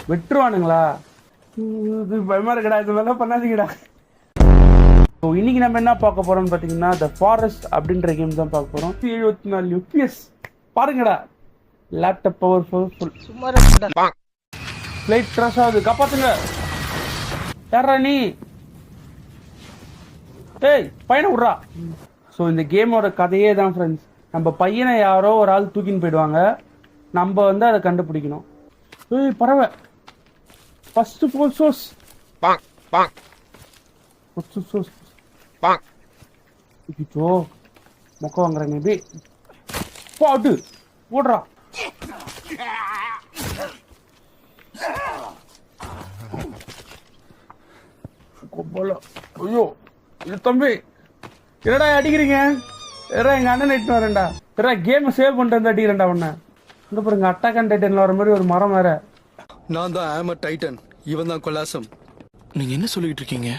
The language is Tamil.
வெட்டுருவானுங்களா? இது பயமா இருக்கடா, இது மாதிரிலாம் பண்ணாதீங்கடா. ஸோ இன்னைக்கு நம்ம என்ன பார்க்க போறோம்னு பார்த்தீங்கன்னா த ஃபாரஸ்ட் அப்படின்ற கேம் தான் பார்க்க போறோம். 74 FPS பாருங்கடா. Laptop powerful. சும்மா ஃப்ளைட் கிராஷ் ஆகுது, காப்பாத்துங்க. யாரா நீ? ஏய் பையனை விட்றா. ஸோ இந்த கேமோட கதையே தான் ஃப்ரெண்ட்ஸ். நம்ம பையனை யாரோ ஒரு ஆள் தூக்கின்னு போயிடுவாங்க, நம்ம வந்து அதை கண்டுபிடிக்கணும். ஏய் பறவை, ஃபர்ஸ்ட் ஃபோர் சோர்ஸ் மொக்க வாங்குறேன் மேபி. பாட்டு ஓடுறா. ஐயோ இது தம்பி என்னடா அடிக்கிறீங்க? எங்க அண்ணன் இட்டு வரேன்டா. கேம் சேவ் பண்ணிட்டு வந்து அடிக்கிறேன்டா உன்ன. இங்க பாருங்க, அட்டாக் அண்ட் டைட்டன்ல வர மாதிரி ஒரு மரம் வேற. நான் தான் ஆமர் டைட்டன், இவன் தான் கொலாசம். நீங்க என்ன சொல்லிட்டு இருக்கீங்க?